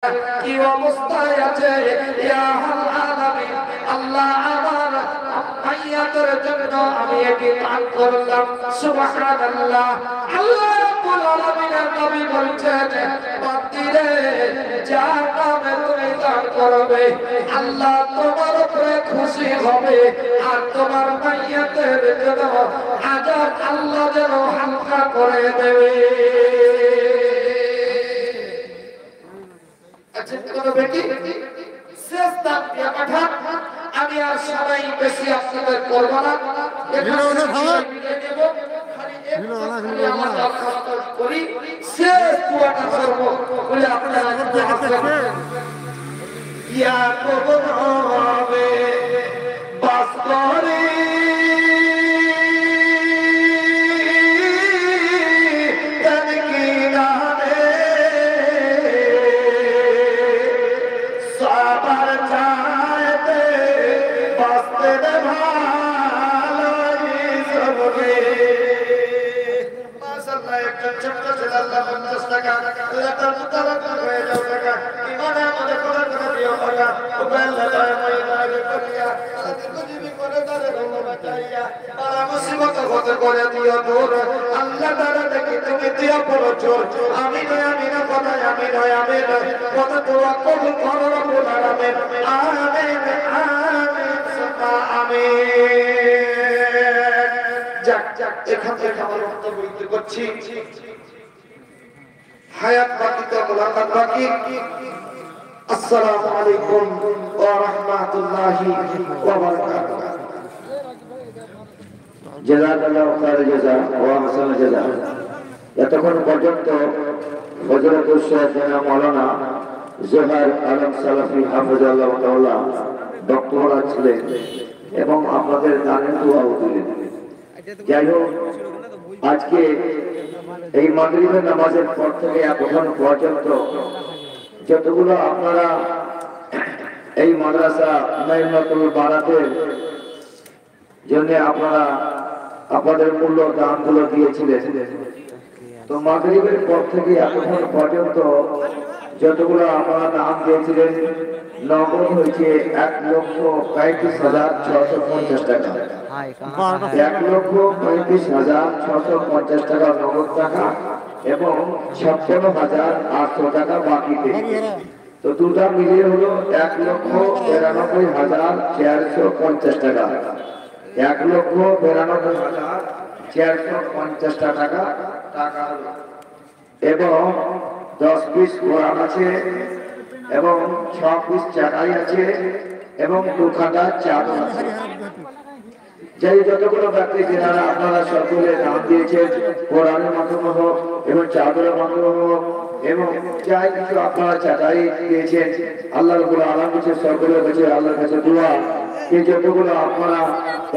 কি অবস্থায় আছে ইয়া আলামিন আল্লাহ আমার মাইয়াতের জন্য আমি এটি দান করলাম সুবহানাল্লাহ। আল্লাহ রাব্বুল আলামিনের নবী বলছেন বান্দিরে জাহান্নামে তুমি দান করবে, আল্লাহ তোমার উপরে খুশি হবে আর তোমার মাইয়াতের জন্য আযাব আল্লাহ যেন হালকা করে দেবে। আমি আর সবাই বেশি আপনাদের করবো না, করি শেষ দোয়াটা করবো বলে আপনারা ইয়া কবর হবে বাস করে এখান থেকে আমার বক্তব্য করছি। হায়াত বাকি তো মুলাকাত বাকি। আসসালামু আলাইকুম ওয়া রাহমাতুল্লাহি ওয়া বারাকাতুহু। জাযাকাল্লাহু খায়রাল জাযা ওয়া আহসানাল জাযা। এতক্ষণ পর্যন্ত হযরতুল শাইখ মাওলানা জোহার আলম সালাফি হাফিজাল্লাহু তাআলা বক্তব্য ছিলেন এবং আপনাদের গানের দোয়াও দিলেন। যাই হোক, আজকে এই মাগরিবের নামাজের পর থেকে এখন পর্যন্ত যতগুলো আপনারা এই মাদ্রাসা উন্নয়ন বাড়াতে জন্য আপনারা আপনাদের মূল্য দানগুলো দিয়েছিলেন, তো মাগরিবের পর থেকে এখন পর্যন্ত যতগুলো আপনারা দান দিয়েছিলেন নগদ হয়েছে 1,35,650 টাকা। 1,35,650 টাকা নগদ টাকা এবং 56,800 টাকা বাকিতে, তো দুটা মিলিয়ে হলো 1,92,450 টাকা। 1,92,450 টাকা টাকা এবং 10 পিস কোরআন আছে এবং 6 পিস চাটাই আছে এবং 2 খাতা চাদর আছে। যাই যতগুলো ব্যক্তি যারা আপনারা সকলে দান দিয়েছেন কোরআনের মাধ্যমে হোক এবং চাদরের মাধ্যমে হোক এবং যাই কিছু আপনারা চাটাই দিয়েছেন, আল্লাহ রাব্বুল আলামিনের সকলের কাছে আল্লাহর কাছে দোয়া এই যতগুলো আপনারা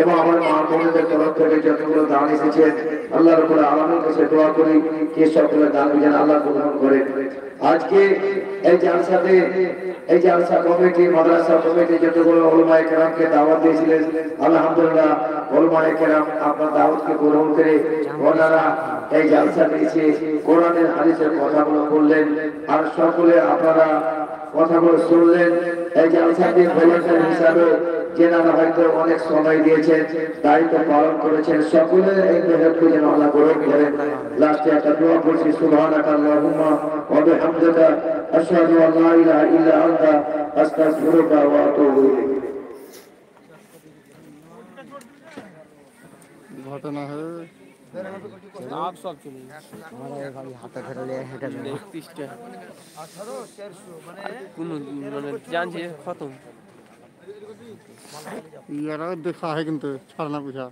এবং আমার মা বোনদের তরফ থেকে যতগুলো দান এসেছেন আল্লাহ রাব্বুল আলামিনের কাছে দোয়া করি যে সকলের দান যেন আল্লাহ গ্রহণ করে। আজকে এই জালসা কমিটি মাদ্রাসা কমিটি যতগুলো উলামায়ে কেরামকে দাওয়াত দিয়েছিলেন, আলহামদুলিল্লাহ উলামায়ে কেরাম আপনার দাওয়াতকে গ্রহণ করে ওনারা এই জালসা দিয়েছে, কোরআনের হাদিসের কথাগুলো বললেন আর সকলে আপনারা কথাগুলো শুনলেন। এই জালসাটি ভলান্টিয়ার হিসাবে যেনারা হয়তো অনেক সময় দিয়েছেন, দায়িত্ব পালন করেছেন, সকলে এই মেহনতকে যেন আল্লাহ গ্রহণ করেন। লাস্টে একটা দোয়া করছি, সুবহানাকা আল্লাহুম্মা ওয়া বিহামদিকা আশহাদু আল লা ইলাহা ইল্লা আনতা আস্তাগফিরুকা ওয়া আতুবু ইলাইক। ঘটনা হয় आप सब चले हमारे भाई हाथ धरे ले हेटा 31 টা 18 400 মানে জান যে খতম ইয়ারা দেখা হয় কিন্তু ছাড়না পয়সা